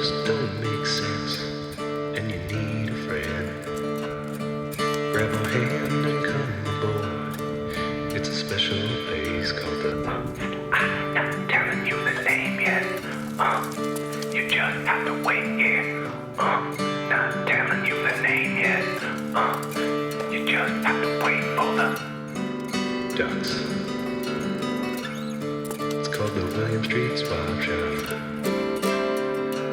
just don't make sense, and you need a friend. Grab a hand and come aboard. It's a special place called the I'm not telling you the name yet. You just have to wait here. Not telling you the name yet. You just have to wait for the ducks. It's called the William Street Swap Shop.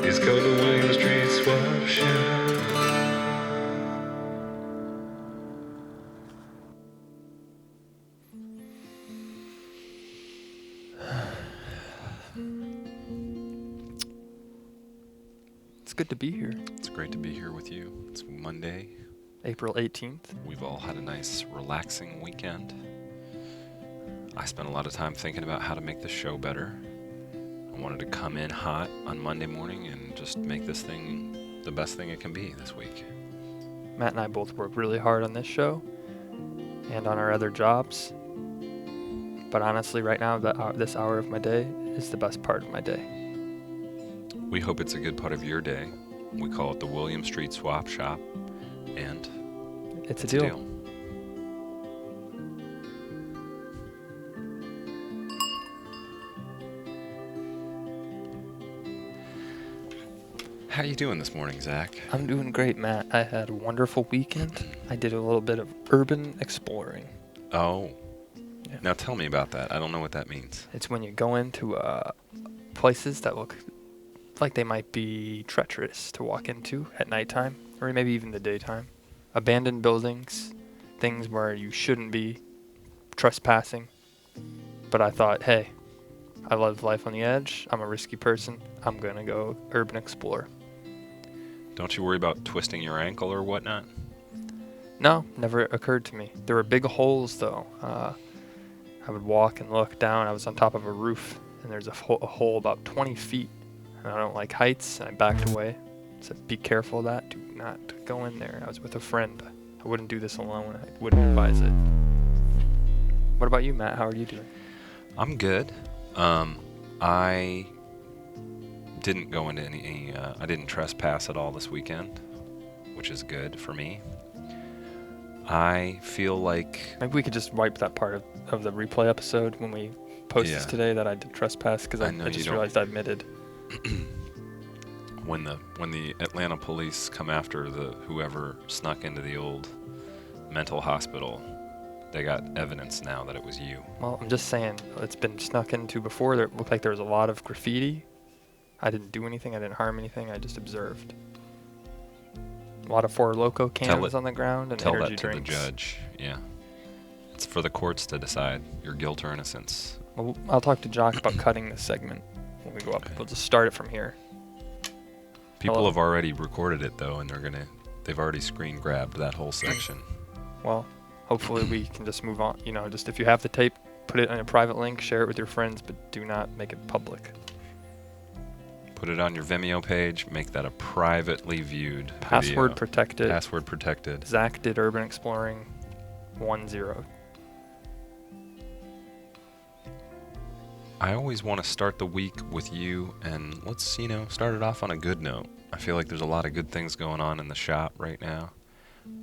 It's called the William Street Swap Shop. It's good to be here. It's great to be here with you. It's Monday. April 18th. We've all had a nice, relaxing weekend. I spent a lot of time thinking about how to make the show better. I wanted to come in hot on Monday morning and just make this thing the best thing it can be this week. Matt and I both work really hard on this show and on our other jobs. But honestly, right now, this hour of my day is the best part of my day. We hope it's a good part of your day. We call it the William Street Swap Shop, and It's a deal. How you doing this morning, Zach? I'm doing great, Matt. I had a wonderful weekend. I did a little bit of urban exploring. Oh. Yeah. Now tell me about that. I don't know what that means. It's when you go into places that look like they might be treacherous to walk into at nighttime, or maybe even the daytime. Abandoned buildings, things where you shouldn't be trespassing. But I thought, hey, I love life on the edge. I'm a risky person. I'm going to go urban explore. Don't you worry about twisting your ankle or whatnot? No, never occurred to me. There were big holes, though. I would walk and look down. I was on top of a roof, and there's a hole about 20 feet. And I don't like heights, and I backed away. Said, be careful of that. Do not go in there. I was with a friend. I wouldn't do this alone. I wouldn't advise it. What about you, Matt? How are you doing? I'm good. I didn't go into any I didn't trespass at all this weekend, which is good for me. I feel like Maybe we could just wipe that part of the replay episode when we post this today that I did trespass, because I just realized I admitted. when the Atlanta police come after whoever snuck into the old mental hospital, they got evidence now that it was you. Well, I'm just saying, it's been snuck into before. There looked like there was a lot of graffiti. I didn't do anything. I didn't harm anything. I just observed. A lot of Four Loko cans on the ground and energy drinks. Tell that to the judge. Yeah. It's for the courts to decide your guilt or innocence. Well, I'll talk to Jock about cutting this segment when we go up. We'll just start it from here. People have already recorded it, though, and they've already screen grabbed that whole section. Well, hopefully we can just move on. Just if you have the tape, put it in a private link, share it with your friends, but do not make it public. Put it on your Vimeo page. Make that a privately viewed Password video. protected. Password protected. Zach did urban exploring 10. I always want to start the week with you, and let's, start it off on a good note. I feel like there's a lot of good things going on in the shop right now.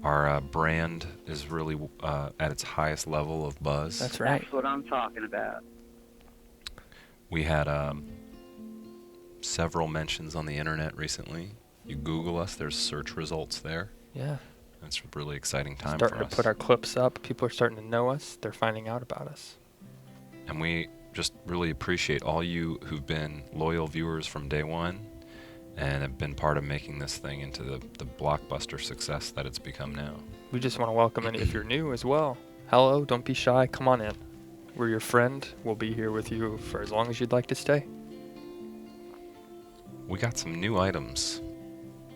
Our brand is really at its highest level of buzz. That's right. That's what I'm talking about. We had several mentions on the internet recently. You Google us, there's search results there. Yeah. It's a really exciting time Starting for us. to put our clips up. People are starting to know us. They're finding out about us. And we just really appreciate all you who've been loyal viewers from day one and have been part of making this thing into the blockbuster success that it's become now. We just want to welcome any if you're new as well. Hello, don't be shy. Come on in. We're your friend. We'll be here with you for as long as you'd like to stay. We got some new items.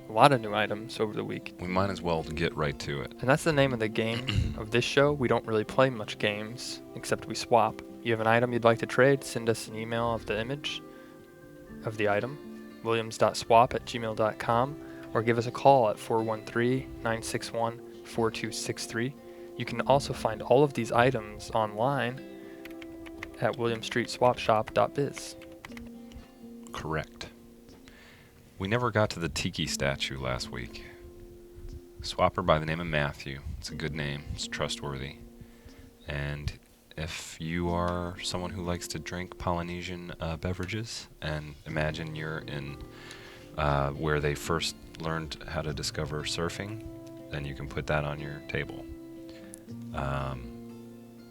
A lot of new items over the week. We might as well get right to it. And that's the name of the game of this show. We don't really play much games, except we swap. You have an item you'd like to trade, send us an email of the image of the item, williams.swap@gmail.com, or give us a call at 413-961-4263. You can also find all of these items online at williamstreetswapshop.biz. Correct. We never got to the Tiki statue last week. Swapper by the name of Matthew. It's a good name. It's trustworthy. And if you are someone who likes to drink Polynesian beverages, and imagine you're in where they first learned how to discover surfing, then you can put that on your table.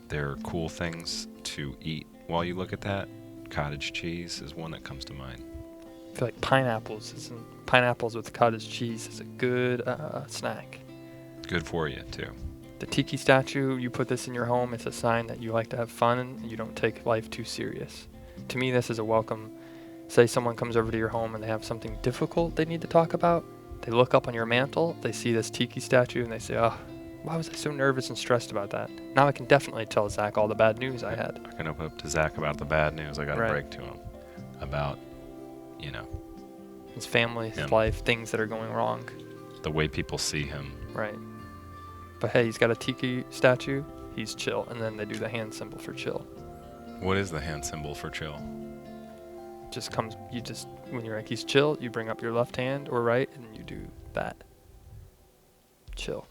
There are cool things to eat while you look at that. Cottage cheese is one that comes to mind. I feel like pineapples with cottage cheese is a good snack. Good for you, too. The Tiki statue, you put this in your home, it's a sign that you like to have fun and you don't take life too serious. To me, this is a welcome. Say someone comes over to your home and they have something difficult they need to talk about. They look up on your mantle, they see this Tiki statue, and they say, oh, why was I so nervous and stressed about that? Now I can definitely tell Zach all the bad news I had. I can open up to Zach about the bad news I got to Right. break to him about, His family, his Him. life, things that are going wrong. the way people see him. Right. But hey, he's got a Tiki statue, he's chill. And then they do the hand symbol for chill. What is the hand symbol for chill? When you're like, he's chill, you bring up your left hand or right, and you do that. Chill.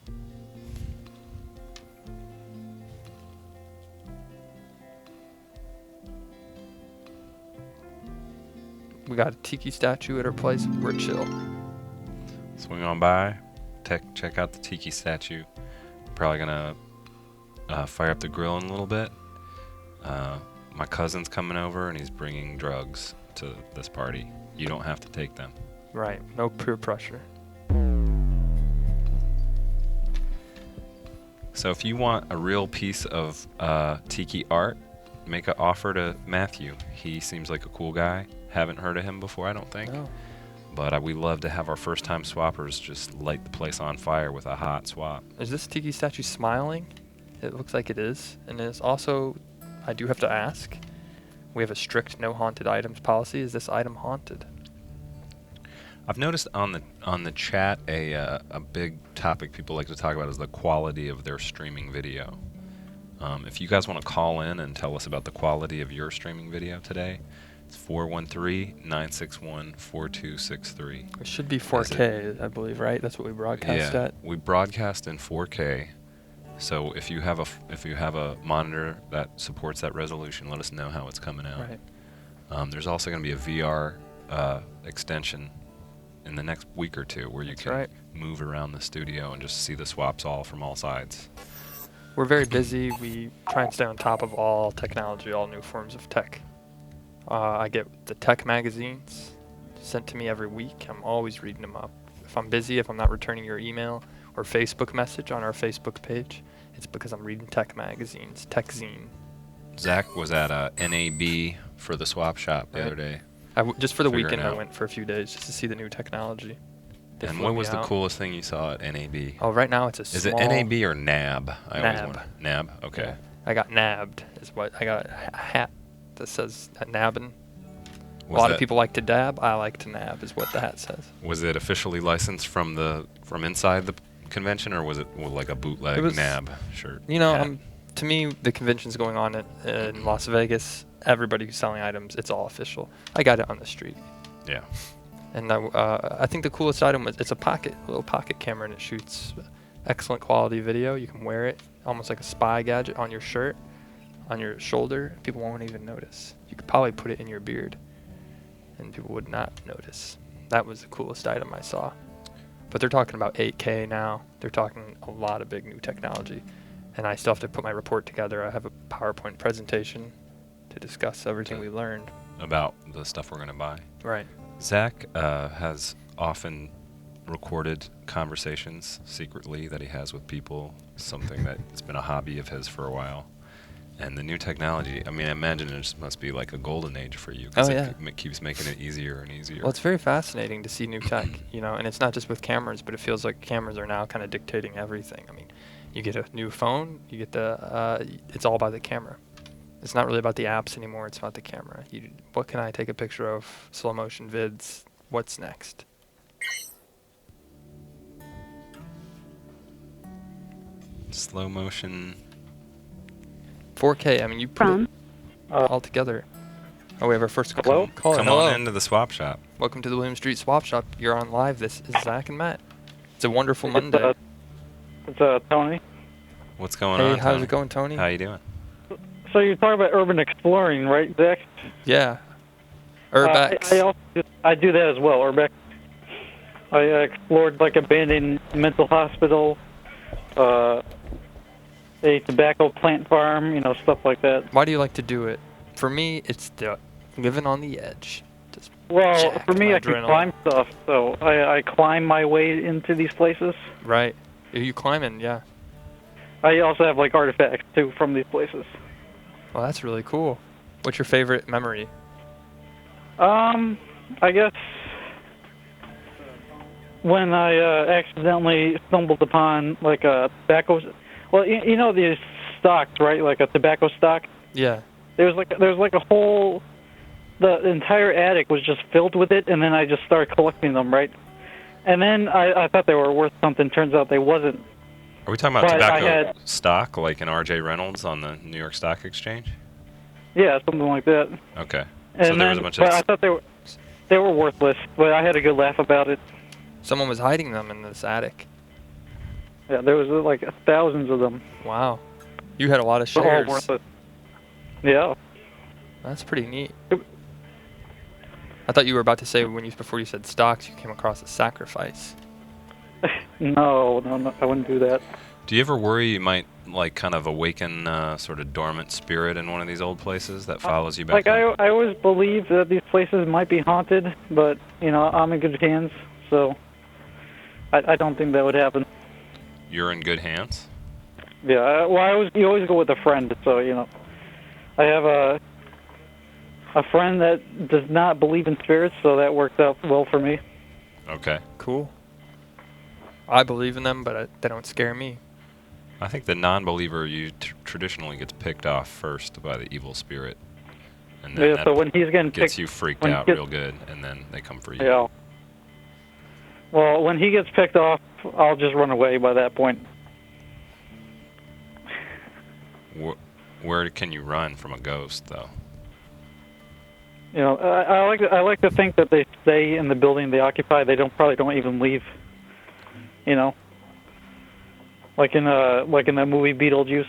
We got a Tiki statue at our place. We're chill. Swing on by, check out the Tiki statue. Probably gonna fire up the grill in a little bit. My cousin's coming over and he's bringing drugs to this party. You don't have to take them. Right. No peer pressure. So if you want a real piece of Tiki art, make an offer to Matthew. He seems like a cool guy. Haven't heard of him before, I don't think. No. But we love to have our first-time swappers just light the place on fire with a hot swap. Is this Tiki statue smiling? It looks like it is. And it's also, I do have to ask, we have a strict no haunted items policy. Is this item haunted? I've noticed on the chat a big topic people like to talk about is the quality of their streaming video. If you guys want to call in and tell us about the quality of your streaming video today, it's 413-961-4263. It should be 4K, I believe, right? That's what we broadcast at. We broadcast in 4K. So if you have a monitor that supports that resolution, let us know how it's coming out. Right. There's also going to be a VR extension in the next week or two where you That's can right. move around the studio and just see the swaps all from all sides. We're very busy. We try and stay on top of all technology, all new forms of tech. I get the tech magazines sent to me every week. I'm always reading them up. If I'm busy, if I'm not returning your email or Facebook message on our Facebook page, it's because I'm reading tech magazines, tech zine. Zach was at NAB for the swap shop the Right. other day. Just for the Figuring weekend, I out. went for a few days just to see the new technology. They And flew what me was the out. coolest thing you saw at NAB? Oh, right now it's a Is small... it NAB or NAB? I always NAB. wonder. NAB? Okay. Yeah. I got nabbed, is what I got. A hat that says nabbing. A lot of people like to dab. I like to nab, is what the hat says. Was it officially licensed from inside the convention, or was it like a bootleg It was- NAB shirt? You know, hat? to me, the convention's going on in Las Vegas. Everybody who's selling items, it's all official. I got it on the street. Yeah. And I think the coolest item was, it's a little pocket camera, and it shoots excellent quality video. You can wear it almost like a spy gadget on your shirt, on your shoulder. People won't even notice. You could probably put it in your beard, and people would not notice. That was the coolest item I saw. But they're talking about 8K now. They're talking a lot of big new technology. And I still have to put my report together. I have a PowerPoint presentation to discuss everything we learned. About the stuff we're going to buy. Right. Zach has often recorded conversations secretly that he has with people, something that's been a hobby of his for a while. And the new technology, I mean, I imagine it just must be like a golden age for you. 'Cause Oh, yeah. It keeps making it easier and easier. Well, it's very fascinating to see new tech, and it's not just with cameras, but it feels like cameras are now kind of dictating everything. I mean, you get a new phone, you get it's all by the camera. It's not really about the apps anymore, it's about the camera. What can I take a picture of? Slow motion vids. What's next? Slow motion. 4K, I mean, you put it all together. Oh, we have our first Hello? caller. Come Hello. on into the swap shop. Welcome to the William Street Swap Shop. You're on live. This is Zach and Matt. It's a wonderful It's, Monday. It's Tony. What's going Hey, on, how's Tony? it going, Tony? How you doing? So you're talking about urban exploring, right, Zach? Yeah. Urbex. I do that as well, Urbex. I explored like abandoned mental hospital, a tobacco plant farm, stuff like that. Why do you like to do it? For me, it's the living on the edge. Just Well, jacked for me, my I can adrenaline. climb stuff, so I climb my way into these places. Right. Are you climbing? Yeah. I also have like artifacts too from these places. Well, that's really cool. What's your favorite memory? I guess when I accidentally stumbled upon like a tobacco. Well, you know these stocks, right? Like a tobacco stock. Yeah. There's like a whole. The entire attic was just filled with it, and then I just started collecting them, right? And then I thought they were worth something. Turns out they wasn't. Are we talking about But I tobacco had- stock, like in R.J. Reynolds on the New York Stock Exchange? Yeah, something like that. Okay. And So there was then, a bunch but of... I thought they were worthless, but I had a good laugh about it. Someone was hiding them in this attic. Yeah, there was like thousands of them. Wow. You had a lot of They're all shares. worthless. Yeah. That's pretty neat. I thought you were about to say before you said stocks, you came across a sacrifice. No, I wouldn't do that. Do you ever worry you might, like, kind of awaken sort of dormant spirit in one of these old places that follows you back Like home? I always believed that these places might be haunted, but I'm in good hands, so I don't think that would happen. You're in good hands? Yeah, well, you always go with a friend, so I have a friend that does not believe in spirits, so that worked out well for me. Okay. Cool. I believe in them, but they don't scare me. I think the non-believer traditionally gets picked off first by the evil spirit. And then Yeah, that so when he's getting gets picked, you freaked when he out gets- real good, and then they come for you. yeah. Well, when he gets picked off, I'll just run away by that point. Where can you run from a ghost, though? I like to think that they stay in the building they occupy. They probably don't even leave. Like in that movie Beetlejuice.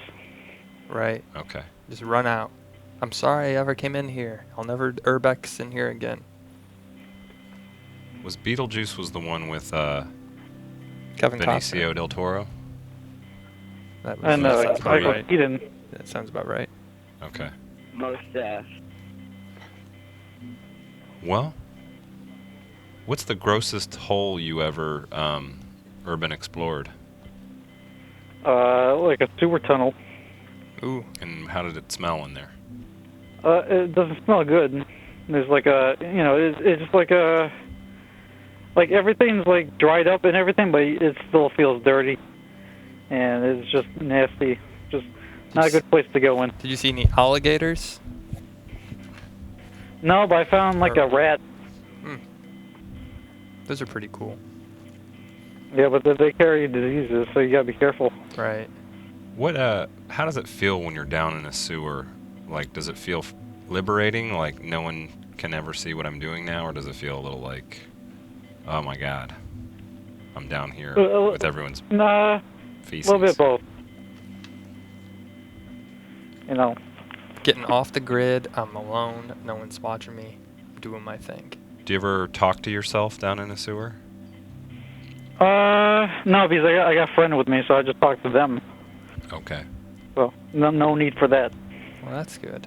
Right. Okay. Just run out. I'm sorry I ever came in here. I'll never urbex in here again. Was Beetlejuice was the one with Kevin Costner. Benicio del Toro? That was, And that sounds about Michael right. Keaton. That sounds about right. Okay. Mustache. Well, what's the grossest hole you ever urban explored? Like a sewer tunnel. Ooh. And how did it smell in there? It doesn't smell good. There's like it's just like everything's like dried up and everything, but it still feels dirty, and it's just nasty. Just not a good place to go in. Did you see any alligators? No, but I found like a rat. Those are pretty cool. Yeah, but they carry diseases, so you gotta be careful. Right. What how does it feel when you're down in a sewer? Like, does it feel liberating, like no one can ever see what I'm doing now, or does it feel a little like, oh my god, I'm down here with everyone's Nah, feces? a little bit both. Getting off the grid. I'm alone. No one's watching me. I'm doing my thing. Do you ever talk to yourself down in a sewer? No, because I got a friend with me, so I just talk to them. Okay. So no need for that. Well, that's good.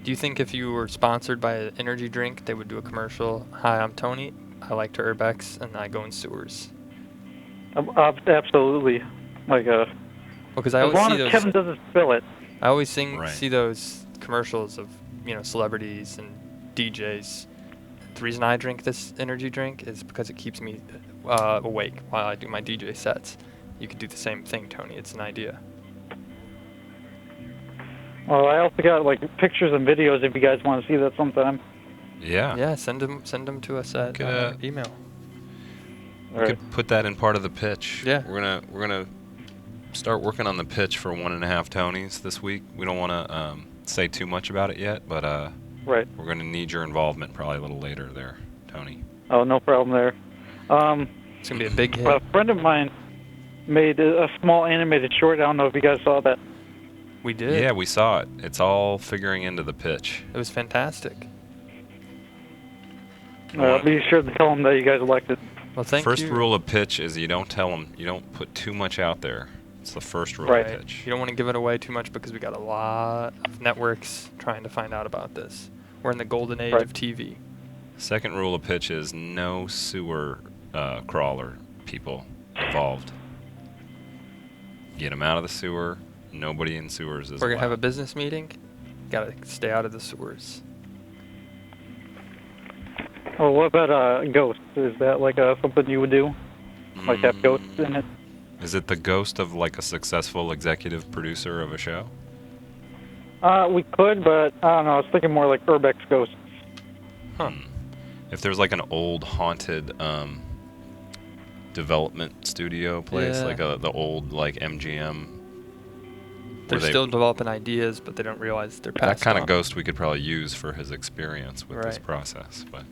Do you think if you were sponsored by an energy drink, they would do a commercial? Hi, I'm Tony. I like to urbex, and I go in sewers. Absolutely. Like Well, because I as always long see as those. Kevin doesn't spill it. I always Right. see those commercials of celebrities and DJs. The reason I drink this energy drink is because it keeps me awake while I do my DJ sets. You could do the same thing, Tony. It's an idea. Well, I also got like pictures and videos if you guys want to see that sometime. Yeah. Yeah, send them to us at email. We could put that in part of the pitch. Yeah. We're gonna start working on the pitch for 1.5 Tonys this week. We don't want to say too much about it yet, but Right. we're going to need your involvement probably a little later there, Tony. Oh, no problem there. It's gonna be a big hit. A friend of mine made a small animated short. I don't know if you guys saw that. We did. Yeah, we saw it. It's all figuring into the pitch. It was fantastic. Be sure to tell him that you guys liked it. Well, thank First you. rule of pitch is you don't tell them, you don't put too much out there. It's the first rule Right. of pitch. You don't want to give it away too much because we got a lot of networks trying to find out about this. We're in the golden age Right. of TV. Second rule of pitch is no sewer crawler people involved. Get them out of the sewer. Nobody in sewers is We're gonna have a allowed. business meeting. Gotta stay out of the sewers. Oh, what about ghosts? Is that like something you would do? Like have ghosts in it? Is it the ghost of like a successful executive producer of a show? We could, but I don't know. I was thinking more like Urbex ghosts. Huh. If there's like an old haunted development studio place, Yeah. like the old like MGM. They're where they- still developing ideas, but they don't realize they're that passed kind on. of ghost we could probably use for his experience with this Right. process. But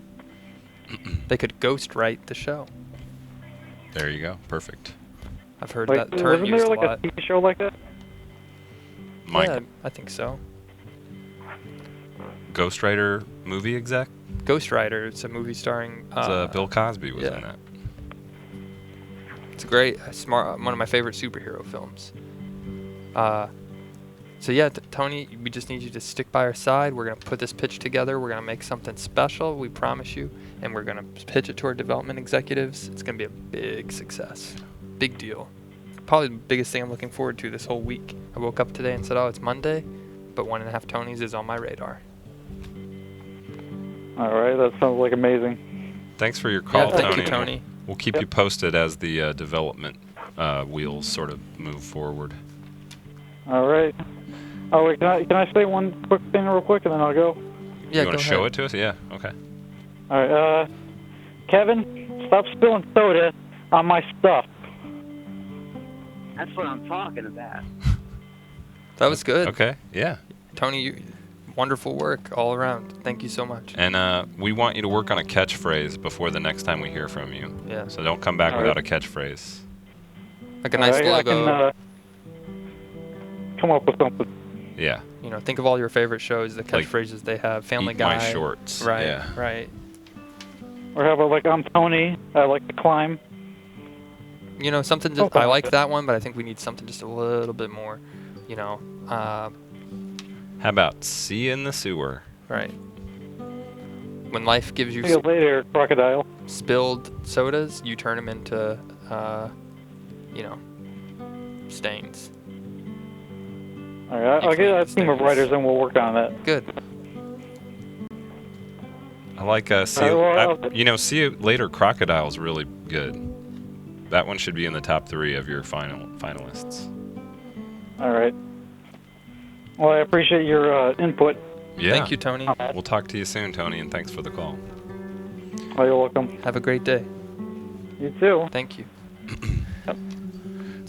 They could ghost write the show. there you go, perfect. I've heard Like, that term wasn't used there a like lot. a TV show like that? Mike, Yeah, I think so. Ghostwriter movie exec. Ghost Rider. It's a movie starring. Bill Cosby was yeah. in that. It's great, smart. One of my favorite superhero films. So yeah, Tony, we just need you to stick by our side. We're gonna put this pitch together. We're gonna make something special. We promise you, and we're gonna pitch it to our development executives. It's gonna be a big success, big deal. Probably the biggest thing I'm looking forward to this whole week. I woke up today and said, "Oh, it's Monday," but 1.5 Tonys is on my radar. All right, that sounds like amazing. Thanks for your call, yeah, thank Tony. you, Tony. We'll keep you posted as the development wheels sort of move forward. All right. Oh wait, can I say one quick thing real quick and then I'll go? Yeah, you want go to show ahead. it to us? Yeah. Okay. All right. Kevin, stop spilling soda on my stuff. That's what I'm talking about. That was good. Okay. Yeah. Tony, wonderful work all around. Thank you so much. And we want you to work on a catchphrase before the next time we hear from you. Yeah. So don't come back All without right. a catchphrase. Like a nice All right, logo. I can come up with something. Yeah. You know, think of all your favorite shows, the Like, catchphrases they have. Family Eat Guy. my shorts. Right. Yeah. Right. Or how about like I'm Tony, I like to climb. You know, something. Just, Something I like like that one, but I think we need something just a little bit more. You know. How about see you in the sewer? Right. When life gives you See you later, crocodile. spilled sodas, you turn them into, you know, stains. All right, You I'll get a clean team of stains. writers and we'll work on that. Good. I like see All you, right, well, you know, see you later. Crocodile's really good. That one should be in the top 3 of your finalists. All right. Well, I appreciate your input. Yeah. Thank you, Tony. We'll talk to you soon, Tony, and thanks for the call. Oh, you're welcome. Have a great day. You too. Thank you. I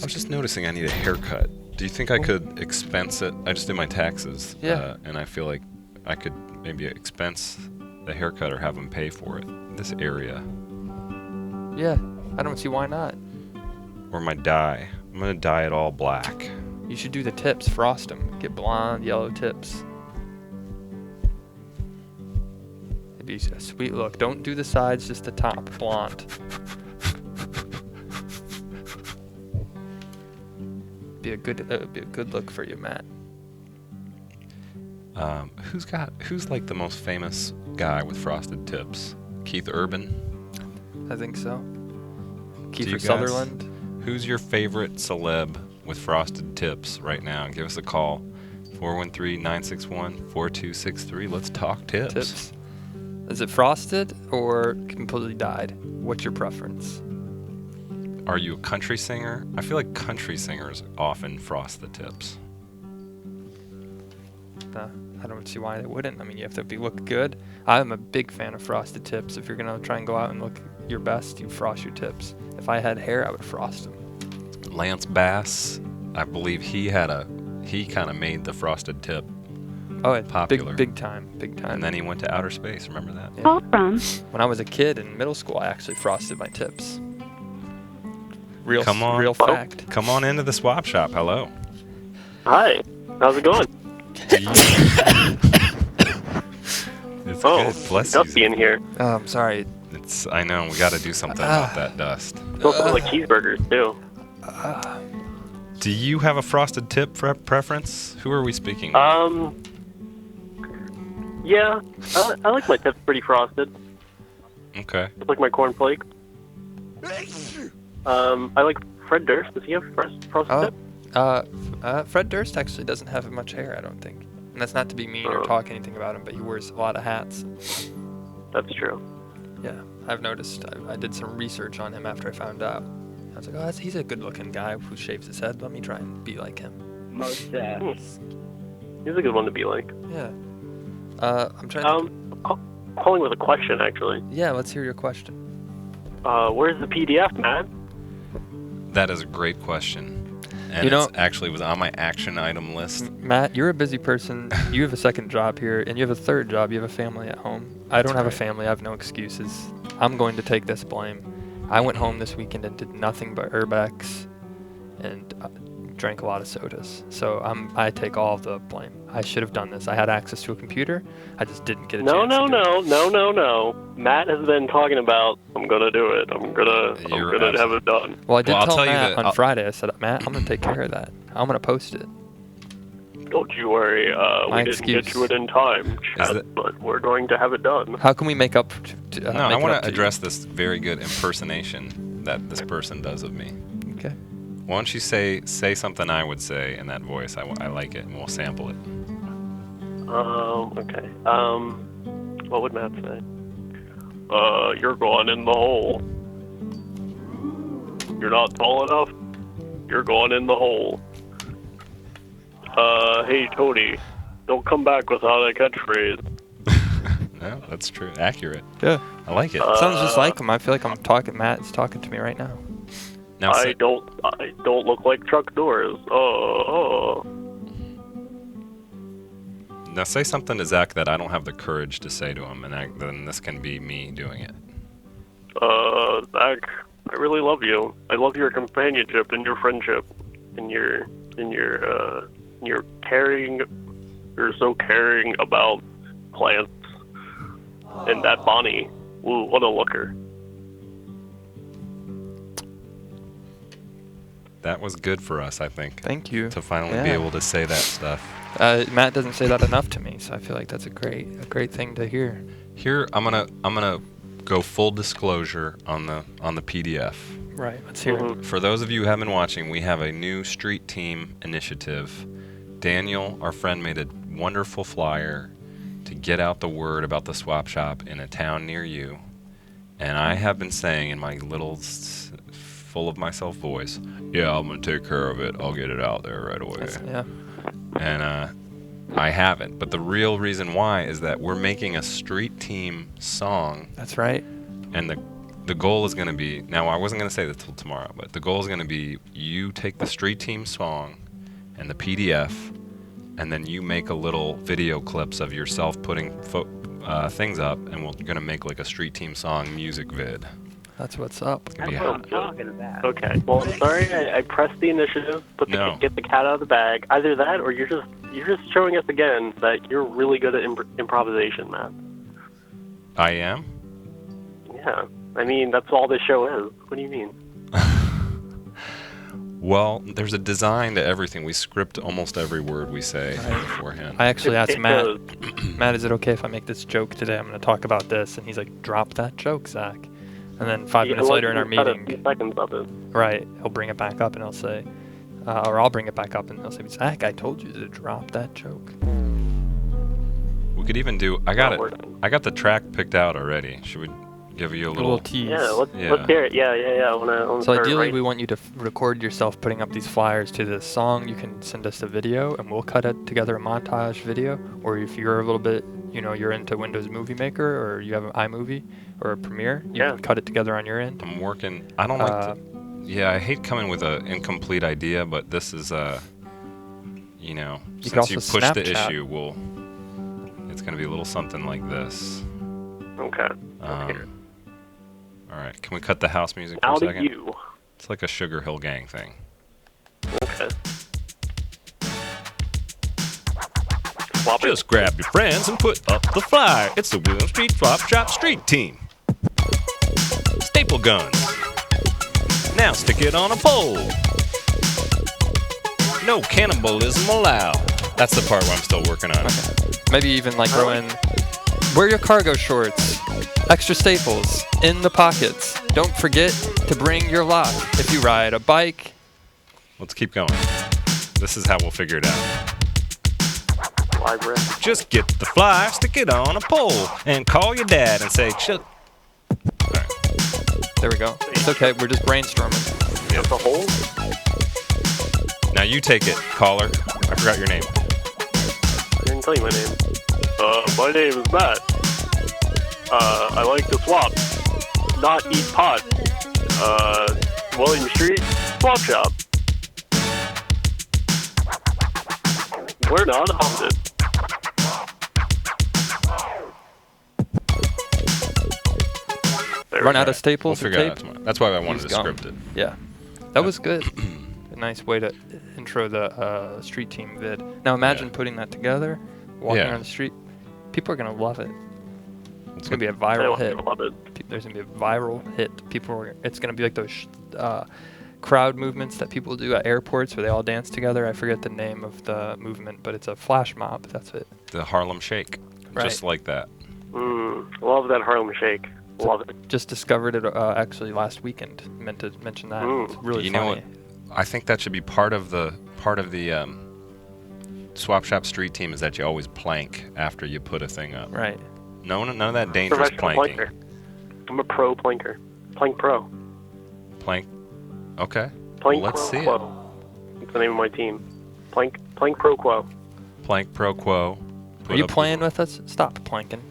was just noticing I need a haircut. Do you think I could expense it? I just did my taxes. Yeah. And I feel like I could maybe expense the haircut or have them pay for it. This area. Yeah, I don't see why not. Or my dye. I'm going to dye it all black. You should do the tips, frost them, get blonde, yellow tips. It'd be a sweet look. Don't do the sides, just the top, blonde. Be a good look for you, Matt. Who's like the most famous guy with frosted tips? Keith Urban? I think so. Do you Kiefer guys- Sutherland. Who's your favorite celeb with frosted tips right now? Give us a call. 413-961-4263. Let's talk tips. Tips. Is it frosted or completely dyed? What's your preference? Are you a country singer? I feel like country singers often frost the tips. I don't see why they wouldn't. I mean, you have to look good. I'm a big fan of frosted tips. If you're gonna try and go out and look your best, you frost your tips. If I had hair, I would frost them. Lance Bass, I believe he kind of made the frosted tip Oh, it's popular. big time. And then he went to outer space. Remember that? Yeah. Call from. When I was a kid in middle school, I actually frosted my tips. Real fact. Come on into the swap shop. Hello. Hi. How's it going? It's Oh, good. Bless dusty you. in here. Oh, I'm sorry. I know. We got to do something about that dust. Smells like cheeseburgers too. Do you have a frosted tip preference? Who are we speaking with? Yeah. I like my tips pretty frosted. Okay. I like my cornflakes. I like Fred Durst. Does he have frosted tip? Fred Durst actually doesn't have much hair, I don't think. And that's not to be mean or talk anything about him, but he wears a lot of hats. That's true. Yeah, I've noticed. I did some research on him after I found out. I was like, oh, he's a good-looking guy who shaves his head. Let me try and be like him. Most He's a good one to be like. Yeah. I'm trying to... Calling with a question, actually. Yeah, let's hear your question. Where's the PDF, man? That is a great question. And You know- it actually was on my action item list. Matt, you're a busy person. You have a second job here, and you have a third job. You have a family at home. I don't have a family. I have no excuses. I'm going to take this blame. I went home this weekend and did nothing but Urbex and drank a lot of sodas. So I take all of the blame. I should have done this. I had access to a computer. I just didn't get a chance to do it. No. Matt has been talking about, I'm gonna do it. I'm gonna have it done. Well, I did Well, I'll tell tell you Matt that on Friday. I said, Matt, I'm going to take care of that. I'm going to post it. Don't you worry. My We didn't get excuse. to it in time, Chad, that- but we're going to have it done. How can we make up to No, I want to address this very good impersonation that this person does of me. Okay. Why don't you say something I would say in that voice? I like it, and we'll sample it. Okay. What would Matt say? You're going in the hole. You're not tall enough? You're going in the hole. Hey, Tony, don't come back without a catchphrase. No, that's true. Accurate. Yeah. I like it. Sounds just like him. I feel like I'm talking. Matt's talking to me right now. Now, I don't look like Chuck Norris. Now say something to Zach that I don't have the courage to say to him, and then this can be me doing it. Zach, I really love you. I love your companionship and your friendship, and your caring. You're so caring about plants. And that Bonnie, ooh, what a looker. That was good for us, I think. Thank you. To finally be able to say that stuff. Matt doesn't say that enough to me, so I feel like that's a great thing to hear. Here, I'm gonna go full disclosure on the PDF. Right. Let's hear it. For those of you who have been watching, we have a new street team initiative. Daniel, our friend, made a wonderful flyer to get out the word about the swap shop in a town near you. And I have been saying in my little full of myself voice, yeah, I'm going to take care of it. I'll get it out there right away. Yeah. And I haven't. But the real reason why is that we're making a street team song. That's right. And the goal is going to be, now I wasn't going to say that till tomorrow, but the goal is going to be you take the street team song and the PDF, and then you make a little video clips of yourself putting things up, and we're going to make like a street team song music vid. That's what's up. That's what I'm talking about. Okay. Well, I'm sorry I pressed the initiative, get the cat out of the bag. Either that, or you're just showing us again that you're really good at improvisation, Matt. I am? Yeah. I mean, that's all this show is. What do you mean? Well, there's a design to everything. We script almost every word we say beforehand. I actually asked It Matt, does. Matt, is it okay if I make this joke today? I'm going to talk about this. And he's like, drop that joke, Zach. And then 5 minutes later in our Cut a meeting, few seconds of it. right, he'll bring it back up and he'll say, or I'll bring it back up and he'll say, Zach, I told you to drop that joke. We could even do, I got Not it. I got the track picked out already. Should we give you a A little little tease. Yeah, let's hear it. Yeah. I wanna So start ideally, right. we want you to record yourself putting up these flyers to this song. You can send us a video, and we'll cut it together a montage video. Or if you're a little bit, you're into Windows Movie Maker, or you have an iMovie or a Premiere, you can cut it together on your end. I'm working. I don't like to. Yeah, I hate coming with an incomplete idea, but this is could since also you pushed the Snapchat. issue, we'll. going to be a little something like this. Okay. All right. Can we cut the house music for Now a to second? you. It's like a Sugar Hill Gang thing. Okay. Swap it. Just grab your friends and put up the flyer. It's the William Street Swap Shop Street Team. Staple guns. Now stick it on a pole. No cannibalism allowed. That's the part where I'm still working on it. Maybe even like throw in, wear your cargo shorts, extra staples in the pockets. Don't forget to bring your lock if you ride a bike. Let's keep going. This is how we'll figure it out. Library. Just get the flyer, stick it on a pole, and call your dad and say, chill. There we go. It's okay. We're just brainstorming. Just a hole? Now you take it, caller. I forgot your name. I didn't tell you my name. My name is Matt. I like to swap, not eat pot. William Street Swap Shop. We're not haunted. There Run we out go. of staples We'll or figure it tape? out tomorrow. That's why I wanted to He's gone. script it. Yeah. That was good. A nice way to intro the street team vid. Now imagine Yeah. putting that together, walking Yeah. around the street. People are going to love it. It's going to be a I viral hit. love it. There's going to be a viral hit. It's going to be like those crowd movements that people do at airports where they all dance together. I forget the name of the movement, but it's a flash mob. That's it. The Harlem Shake. Right. Just like that. Love that Harlem Shake. Love it. Just discovered it actually last weekend. Meant to mention that. It's really You funny. know what? I think that should be part of the Swap Shop Street Team is that you always plank after you put a thing up. Right. None of that dangerous Professional planking. planker. I'm a pro planker. Plank pro. Plank. Okay. Plank Well, let's pro see quo. That's the name of my team. Plank pro quo. Plank pro quo. Are you playing with us? Stop planking.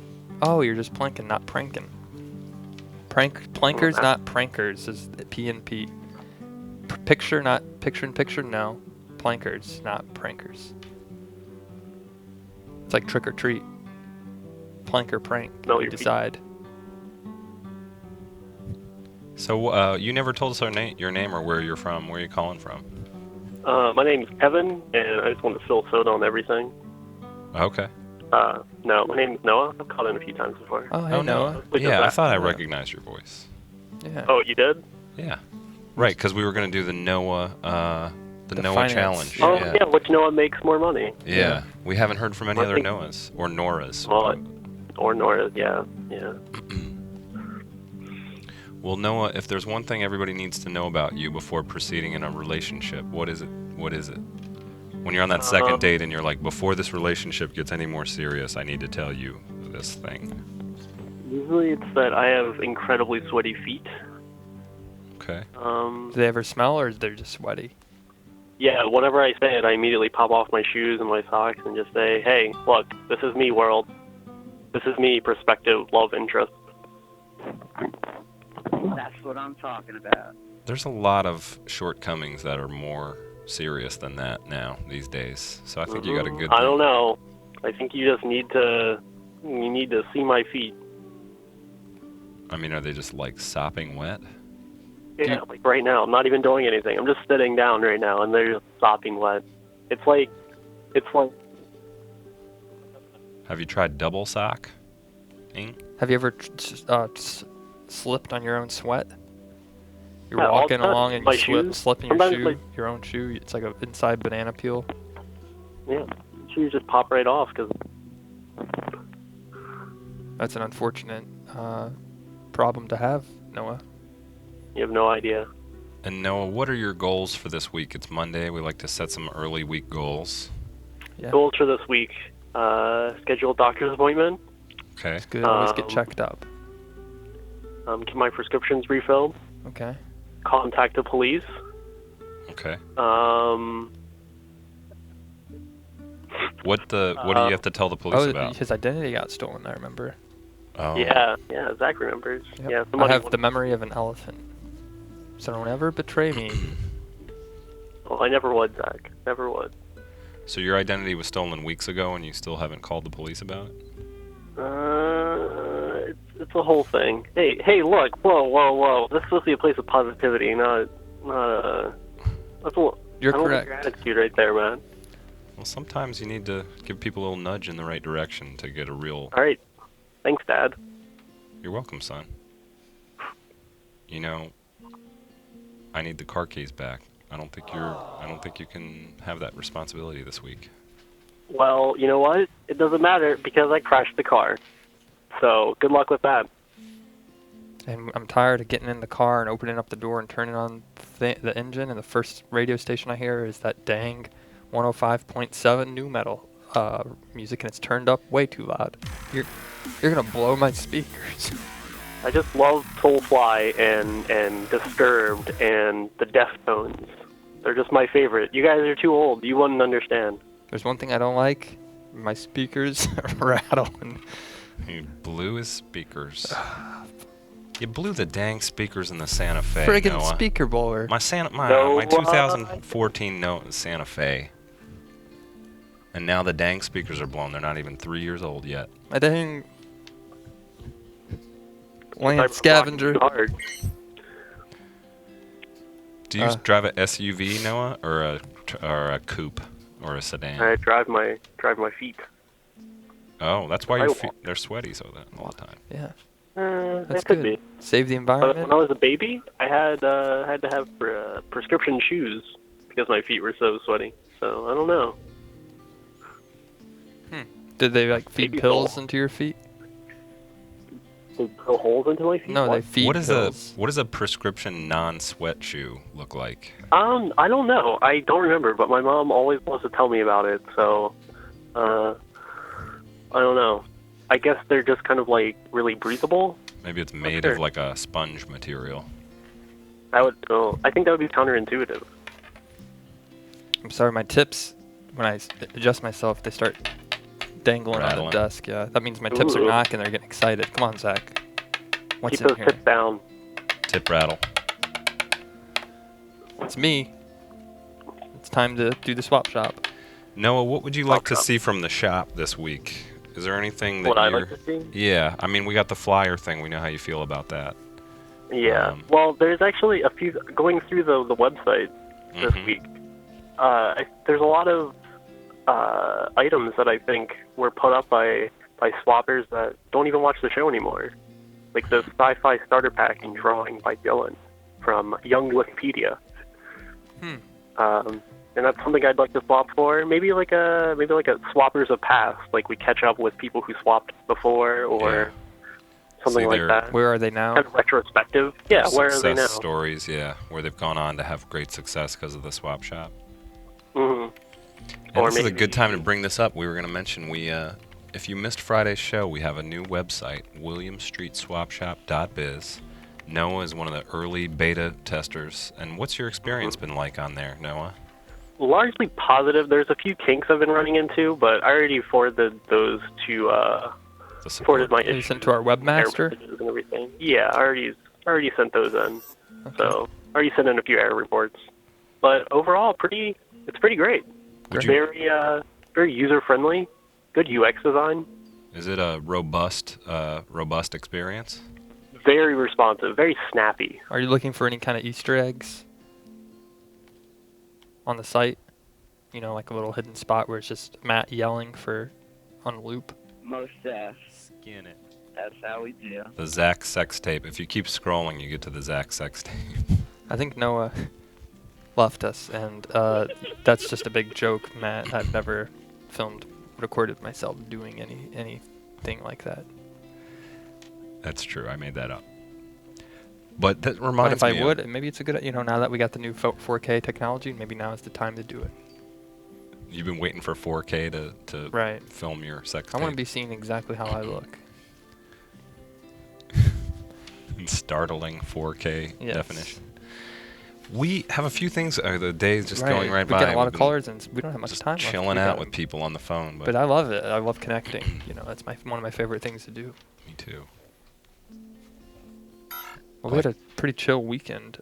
Oh, you're just planking, not pranking. Plankers, not prankers, is P and P. Picture, not picture in picture, no. Plankers, not prankers. It's like trick or treat. Plank or prank. No, you you're decide. So you never told us your name or where you're from. Where are you calling from? My name's Kevin, and I just want to spill soda on everything. Okay. No, my name's Noah. I've called in a few times before. Oh, hey, Oh, Noah. Look at Yeah, I that. thought I recognized your voice. Yeah. Oh, you did? Yeah. Right, because we were going to do the Noah, The Noah finance. challenge. Oh, yeah. yeah. Which Noah makes more money? Yeah. We haven't heard from any I other think- Noahs or Noras. Well, or Nora, yeah. Well, Noah, if there's one thing everybody needs to know about you before proceeding in a relationship, what is it? What is it? When you're on that second date and you're like, before this relationship gets any more serious, I need to tell you this thing. Usually it's that I have incredibly sweaty feet. Okay. Do they ever smell or is they just sweaty? Yeah, whenever I say it, I immediately pop off my shoes and my socks and just say, hey, look, this is me, world. This is me, prospective love interest. That's what I'm talking about. There's a lot of shortcomings that are more serious than that now these days. So I think you got a good I don't know. I think you just need to see my feet. I mean, are they just like sopping wet? Yeah, like right now. I'm not even doing anything. I'm just sitting down right now, and they're just sopping wet. It's like, Have you tried double sock? Have you ever slipped on your own sweat? You're Yeah, all walking the time. along and My you shoes. slip in your Sometimes shoe, my- your own shoe. It's like a inside banana peel. yeah, shoes just pop right off because That's an unfortunate problem to have, Noah. you have no idea. And Noah, what are your goals for this week? It's Monday. We like to set some early week goals. Yeah. Goals for this week: schedule a doctor's appointment, Okay. It's good. Always get Um, checked up. get my prescriptions refilled, Okay. contact the police. Okay. Um, What do you have to tell the police Oh, about? his identity got stolen. I remember. Oh. yeah, Zach remembers. Yep. Yeah, I somebody have the memory of an elephant. So don't ever betray me. Well, I never would, Zach. Never would. So your identity was stolen weeks ago, and you still haven't called the police about it? It's a whole thing. Hey, look, whoa. This is supposed to be a place of positivity, not that's a, You're I don't correct. like your attitude right there, man. Well, sometimes you need to give people a little nudge in the right direction to get a real... All right, thanks, Dad. You're welcome, son. You know, I need the car keys back. I don't think you can have that responsibility this week. Well, you know what? It doesn't matter because I crashed the car. So good luck with that. And I'm tired of getting in the car and opening up the door and turning on the engine, and the first radio station I hear is that dang 105.7 new metal music, and it's turned up way too loud. You're gonna blow my speakers. I just love Soulfly and Disturbed and the Deftones. They're just my favorite. You guys are too old. You wouldn't understand. There's one thing I don't like: my speakers rattle. And You blew his speakers. You blew the dang speakers in the Santa Fe, friggin' Noah. speaker blower. My No, 2014 Santa Fe. And now the dang speakers are blown. They're not even 3 years old yet. My dang I'm land rocking scavenger. too hard. Do you drive a SUV, Noah, or a coupe, or a sedan? I drive my feet. Oh, that's why I your walk. feet, they're sweaty so that all the time. Yeah, That that's could good. be. Save the But environment. when I was a baby, I had to have prescription shoes because my feet were so sweaty. So I don't know. Did they like feed Maybe pills so. into your feet? They drill holes into my feet. No, they feed What is pills. what does a prescription non-sweat shoe look like? I don't know. I don't remember, but my mom always wants to tell me about it. So, I don't know. I guess they're just kind of like really breathable. Maybe it's made sure. of like a sponge material. I think that would be counterintuitive. I'm sorry, my tips, when I adjust myself, they start dangling on Rattling. the desk. Yeah, that means my tips are Ooh. knocking. They're getting excited. Come on, Zach. What's Keep in those here? tips down. Tip rattle. It's me. It's time to do the swap shop. Noah, what would you like to Shop. see from the shop this week? Is there anything that What I'd you're... like to see? Yeah, I mean, we got the flyer thing. We know how you feel about that. Yeah. Um, Well, there's actually a few going through the website this Mhm. week. There's a lot of items that I think were put up by swappers that don't even watch the show anymore. Like the sci-fi starter pack and drawing by Dylan from Young Wikipedia. And that's something I'd like to swap for. Maybe like a swappers of past, like we catch up with people who swapped before, or something See like their- that. Where are they now? Kind of retrospective. Yeah, where are they now? Success stories, yeah, where they've gone on to have great success because of the swap shop. hmm And Or this is a maybe- good time to bring this up. We were going to mention if you missed Friday's show, we have a new website, WilliamStreetSwapShop.biz. Noah is one of the early beta testers. And what's your experience been like on there, Noah? Largely positive. There's a few kinks I've been running into, but I already forwarded those to The support. forwarded my You issues, sent to our error webmaster? messages and everything. Yeah, I already sent those in. So I already sent in a few error reports. But overall, it's pretty great. Would you- Very user friendly. Good UX design. Is it a robust experience? Very responsive. Very snappy. Are you looking for any kind of Easter eggs on the site? You know, like a little hidden spot where it's just Matt yelling on loop? Most deaf. Skin it. That's how we do. The Zach sex tape. If you keep scrolling, you get to the Zach sex tape. I think Noah left us, and that's just a big joke, Matt. I've never recorded myself doing anything like that. That's true. I made that up. But that But reminds if I me. would, maybe it's a good, now that we got the new 4K technology, maybe now is the time to do it. You've been waiting for 4K to Right. film your sex I tape. want to be seen exactly how I look. In startling 4K Yes. definition. We have a few things. The day's just going right we by. get a lot We've of been callers, and we don't have much just time left. chilling We out got- with people on the phone. But I love it. I love connecting. That's one of my favorite things to do. Me too. Well, we had a pretty chill weekend.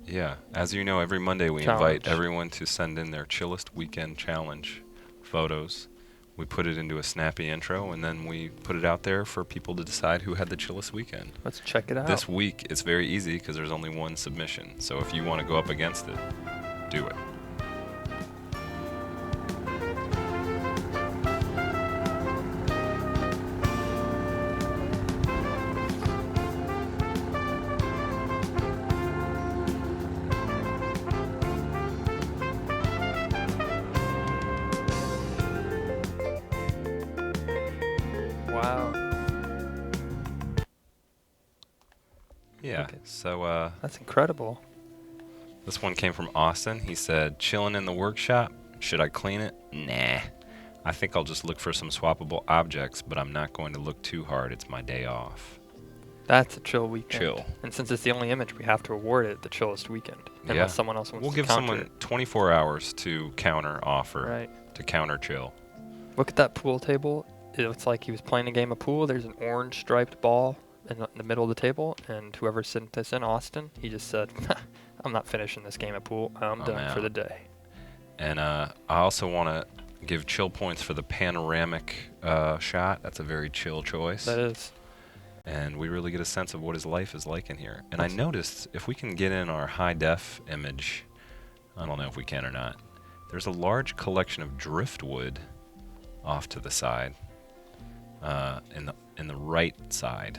Yeah, as you know, every Monday we Challenge. invite everyone to send in their chillest weekend challenge photos. We put it into a snappy intro, and then we put it out there for people to decide who had the chillest weekend. Let's check it out. This week, it's very easy because there's only one submission. So if you want to go up against it, do it. Wow. Yeah, Okay. so That's incredible. this one came from Austin. He said, chilling in the workshop. Should I clean it? Nah. I think I'll just look for some swappable objects, but I'm not going to look too hard. It's my day off. That's a chill weekend. Chill. And since it's the only image, we have to award it the chillest weekend. Unless Yeah. someone else wants We'll to give counter someone 24 hours to counter offer, Right. to counter chill. Look at that pool table. It looks like he was playing a game of pool. There's an orange striped ball in the middle of the table, and whoever sent this in, Austin, he just said, I'm not finishing this game of pool. I'm done for out. the day. And I also want to give chill points for the panoramic shot. That's a very chill choice. That is. And we really get a sense of what his life is like in here. And I noticed if we can get in our high def image, I don't know if we can or not, there's a large collection of driftwood off to the side, in the right side.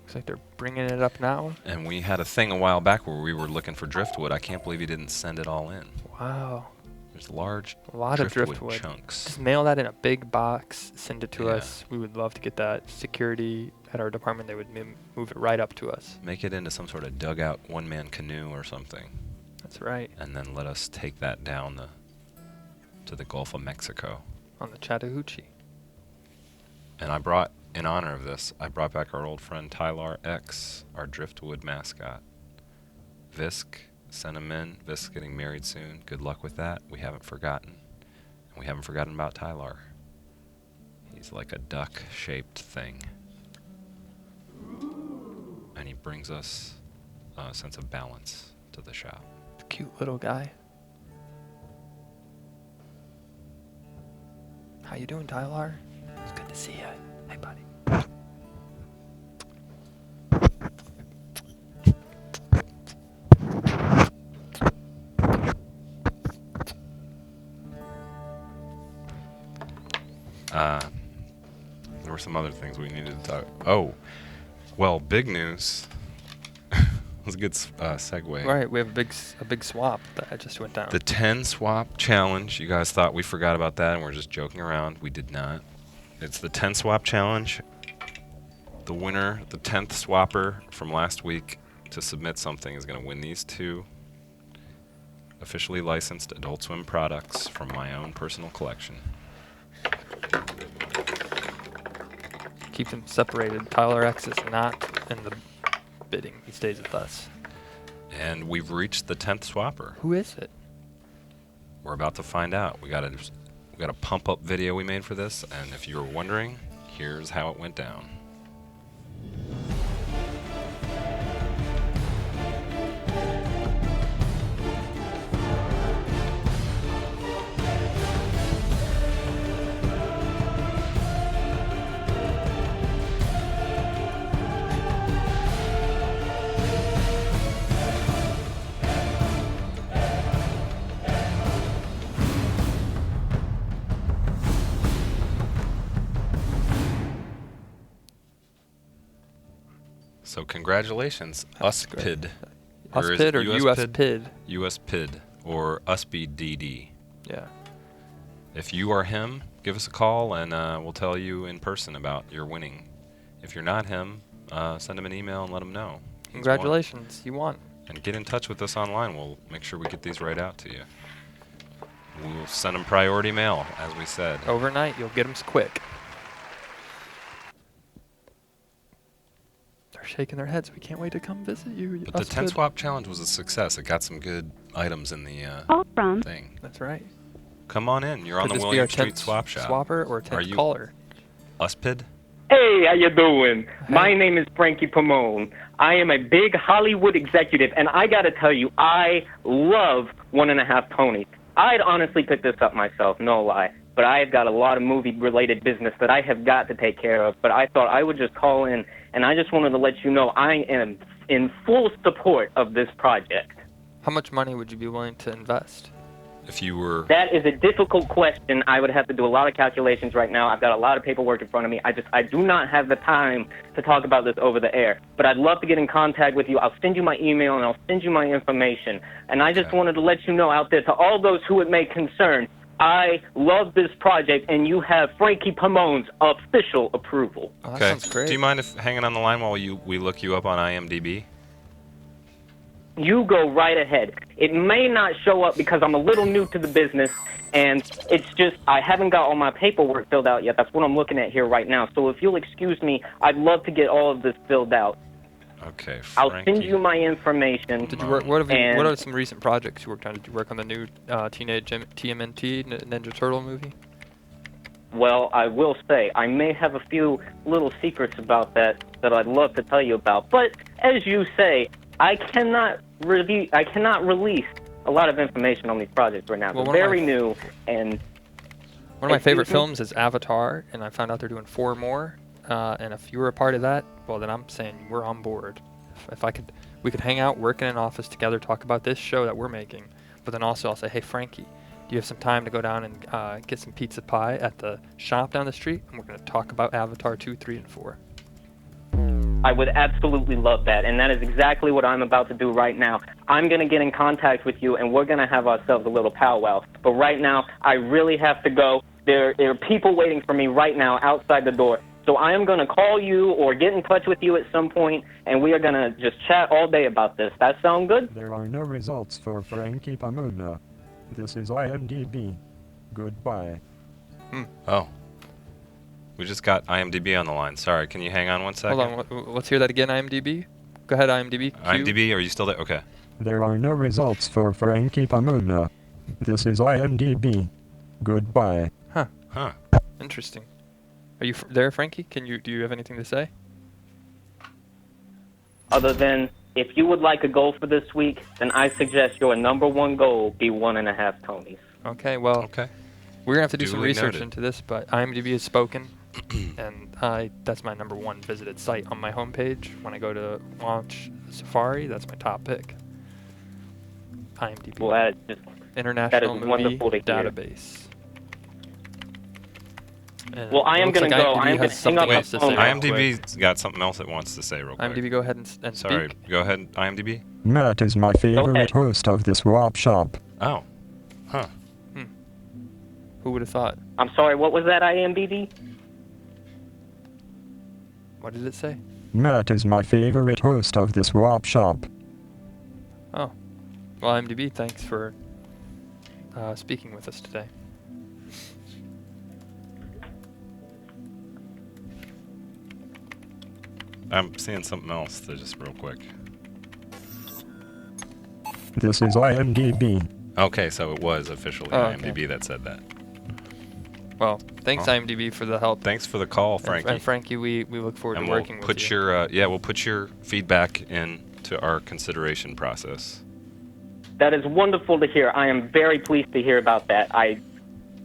Looks like they're bringing it up now. And we had a thing a while back where we were looking for driftwood. I can't believe he didn't send it all in. Wow. There's large A lot of driftwood driftwood. chunks. Just mail that in a big box, send it to Yeah. us. We would love to get that. Security at our department, they would move it right up to us. Make it into some sort of dugout one-man canoe or something, That's right. and then let us take that down to the Gulf of Mexico. On the Chattahoochee. And I brought, in honor of this, I brought back our old friend Tylar X, our driftwood mascot. Visk, sent him in. Visk's getting married soon. Good luck with that. We haven't forgotten. And we haven't forgotten about Tylar. He's like a duck-shaped thing. And he brings us a sense of balance to the shop. Cute little guy. How you doing, Tyler? It's good to see you. Hey, buddy. There were some other things we needed to talk. Oh, well, big news. That was a good segue. Right, we have a big swap that just went down. The 10 swap challenge. You guys thought we forgot about that and we're just joking around. We did not. It's the 10 swap challenge. The winner, the 10th swapper from last week to submit something is going to win these two officially licensed Adult Swim products from my own personal collection. Keep them separated. Tyler X is not in the bidding. He stays with us. And we've reached the 10th swapper. Who is it? We're about to find out. We got a pump up video we made for this, and if you were wondering, here's how it went down. So congratulations, That's great. USPID. USPID or USPID? USPID or USPDD. Yeah. If you are him, give us a call and we'll tell you in person about your winning. If you're not him, send him an email and let him know. He's won. Congratulations, you won. And get in touch with us online. We'll make sure we get these right out to you. We'll send them priority mail, as we said. Overnight, you'll get them quick. They're shaking their heads. We can't wait to come visit you. But the 10 USPID. swap challenge was a success. It got some good items in the thing. That's right. Come on in. You're on Could the this be our William Street 10th swap shop. swapper or Are 10th you- caller? USPID? Hey, how you doing? Hey. My name is Frankie Pomone. I am a big Hollywood executive, and I got to tell you, I love 1.5 Ponies. I'd honestly pick this up myself, no lie. but I have got a lot of movie-related business that I have got to take care of. But I thought I would just call in, and I just wanted to let you know I am in full support of this project. How much money would you be willing to invest? If you were... That is a difficult question. I would have to do a lot of calculations right now. I've got a lot of paperwork in front of me. I do not have the time to talk about this over the air. But I'd love to get in contact with you. I'll send you my email and I'll send you my information. And I just wanted to let you know out there to all those who it may concern, I love this project and you have Frankie Pomone's official approval. Oh, that Okay. sounds great. Do you mind if hanging on the line while we look you up on IMDb? You go right ahead. It may not show up because I'm a little new to the business, and it's just I haven't got all my paperwork filled out yet. That's what I'm looking at here right now. So if you'll excuse me, I'd love to get all of this filled out. Okay, I'll Frankie. send you my information. Did you work? What and- are some recent projects you worked on? Did you work on the new Teenage TMNT Ninja Turtle movie? Well, I will say I may have a few little secrets about that I'd love to tell you about. But as you say, I cannot release a lot of information on these projects right now. Well, They're one of very my- new, and One of my favorite Excuse me? films is Avatar, and I found out they're doing 4 more. And if you were a part of that, well, then I'm saying we're on board. If we could hang out, work in an office together, talk about this show that we're making. But then also I'll say, hey, Frankie, do you have some time to go down and get some pizza pie at the shop down the street? And we're going to talk about Avatar 2, 3, and 4. I would absolutely love that, and that is exactly what I'm about to do right now. I'm going to get in contact with you, and we're going to have ourselves a little powwow. But right now, I really have to go. There are people waiting for me right now outside the door. So I am going to call you or get in touch with you at some point, and we are going to just chat all day about this. That sound good? There are no results for Frankie Pomona. This is IMDb. Goodbye. Oh. We just got IMDb on the line. Sorry, can you hang on one second? Hold on, let's hear that again, IMDb. Go ahead, IMDb. Cue. IMDb, are you still there? Okay. There are no results for Frankie Pomona. This is IMDb. Goodbye. Huh. Interesting. Are you there, Frankie? Do you have anything to say? Other than, if you would like a goal for this week, then I suggest your number one goal be 1.5 Tonys. Okay, well, Okay. we're going to have to do some Duly research noted. into this, but IMDb has spoken, and that's my number 1 visited site on my homepage. When I go to launch Safari, that's my top pick. IMDb. Well, that is International is Movie wonderful to hear. Database. And Well, I it am looks going to like go. IMDb I am going has to hang up something my else to phone. say. real quick. IMDb's got something else it wants to say real quick. IMDb, go ahead and Sorry, speak. go ahead, IMDb. Matt is my favorite host of this swap shop. Oh. Huh. Who would have thought? I'm sorry, what was that, IMDb? What did it say? Matt is my favorite host of this swap shop. Oh. Well, IMDb, thanks for speaking with us today. I'm seeing something else, just real quick. This is IMDb. Okay, so it was officially Oh, okay. IMDb that said that. Well, thanks Oh. IMDb for the help. Thanks for the call, And- Frankie. And Frankie, we look forward And to we'll working put with you. your we'll put your feedback into our consideration process. That is wonderful to hear. I am very pleased to hear about that. I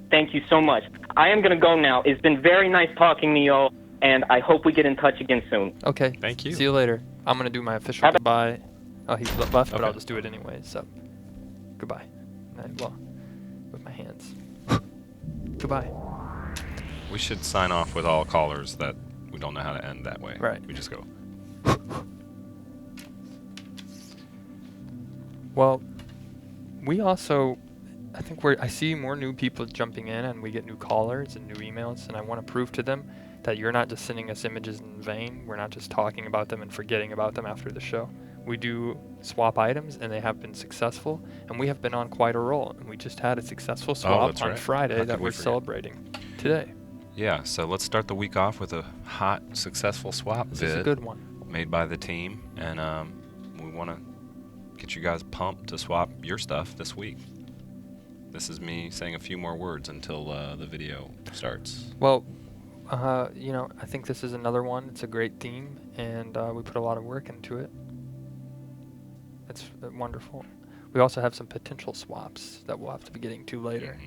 thank you so much. I am going to go now. It's been very nice talking to y'all, and I hope we get in touch again soon. Okay. Thank you. See you later. I'm going to do my official Have a- goodbye. Oh, he's left, but Okay. I'll just do it anyway. So, goodbye. Well, with my hands. Goodbye. We should sign off with all callers that we don't know how to end that way. Right. We just go. Well, we also, I think I see more new people jumping in, and we get new callers and new emails, and I want to prove to them that you're not just sending us images in vain. We're not just talking about them and forgetting about them after the show. We do swap items, and they have been successful, and we have been on quite a roll. And we just had a successful swap that's on right. Friday How that could we we're forget? celebrating today. Yeah, so let's start the week off with a hot, successful swap This vid is a good one. made by the team, and we want to get you guys pumped to swap your stuff this week. This is me saying a few more words until the video starts. Well, I think this is another one. It's a great theme, and we put a lot of work into it. It's wonderful. We also have some potential swaps that we'll have to be getting to later.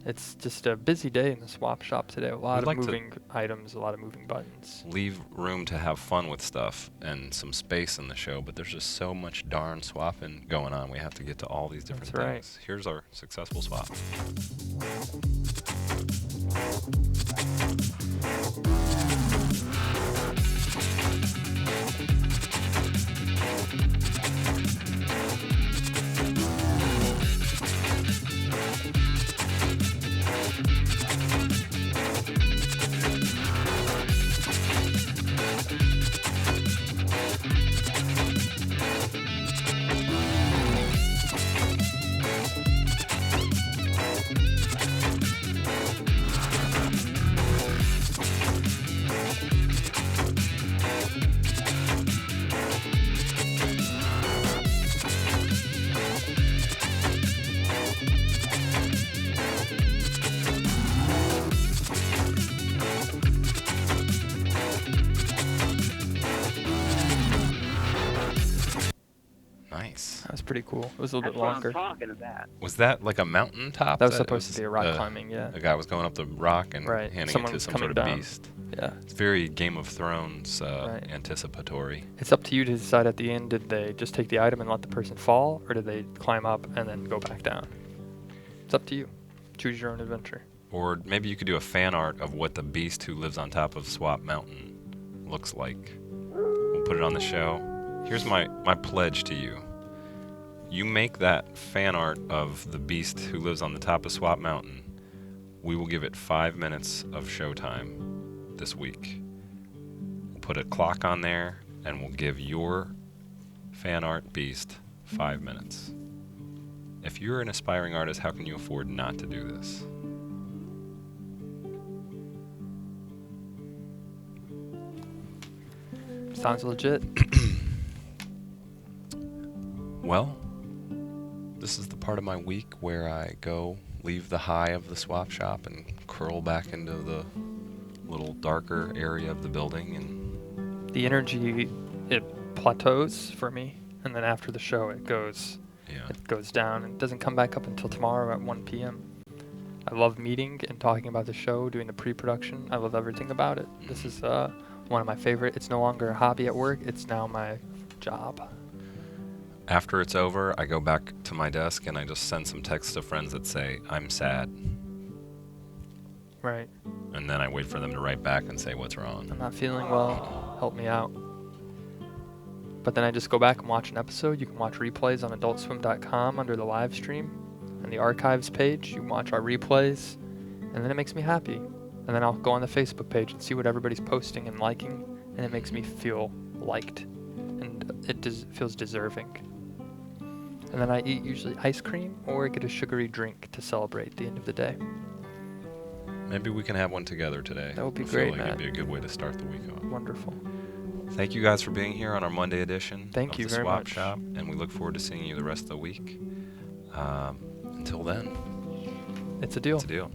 It's just a busy day in the swap shop today. A lot We'd of like to moving items, a lot of moving buttons. Leave room to have fun with stuff and some space in the show, but there's just so much darn swapping going on. We have to get to all these different That's right. things. Here's our successful swap. Nice. That was pretty cool. It was a little That's bit what I'm longer. talking about. Was that like a mountaintop? That was supposed to be a rock uh, climbing, yeah. A guy was going up the rock and Right. handing Someone it to was some coming sort of down. beast. Yeah. It's very Game of Thrones Right. anticipatory. It's up to you to decide at the end, did they just take the item and let the person fall, or did they climb up and then go back down? It's up to you. Choose your own adventure. Or maybe you could do a fan art of what the beast who lives on top of Swap Mountain looks like. We'll put it on the show. Here's my pledge to you. You make that fan art of the beast who lives on the top of Swap Mountain. We will give it 5 minutes of showtime this week. We'll put a clock on there, and we'll give your fan art beast 5 minutes. If you're an aspiring artist, how can you afford not to do this? Sounds legit. Well, this is the part of my week where I go leave the high of the swap shop and curl back into the little darker area of the building, and The energy, it plateaus for me, and then after the show it goes down and doesn't come back up until tomorrow at 1 p.m. I love meeting and talking about the show, doing the pre-production. I love everything about it. This is one of my favorite. It's no longer a hobby at work. It's now my job. after it's over, I go back to my desk and I just send some texts to friends that say, I'm sad. Right. And then I wait for them to write back and say what's wrong. I'm not feeling well. Help me out. But then I just go back and watch an episode. You can watch replays on adultswim.com under the live stream. And the archives page, you can watch our replays. And then it makes me happy. And then I'll go on the Facebook page and see what everybody's posting and liking. And it makes me feel liked. And it feels deserving. And then I eat usually ice cream or get a sugary drink to celebrate the end of the day. Maybe we can have one together today. That would be I great, feel like Matt. it'd be a good way to start the week off. Wonderful. Thank you guys for being here on our Monday edition Thank of you the very Swap much. Shop, and we look forward to seeing you the rest of the week. Until then, It's a deal. it's a deal.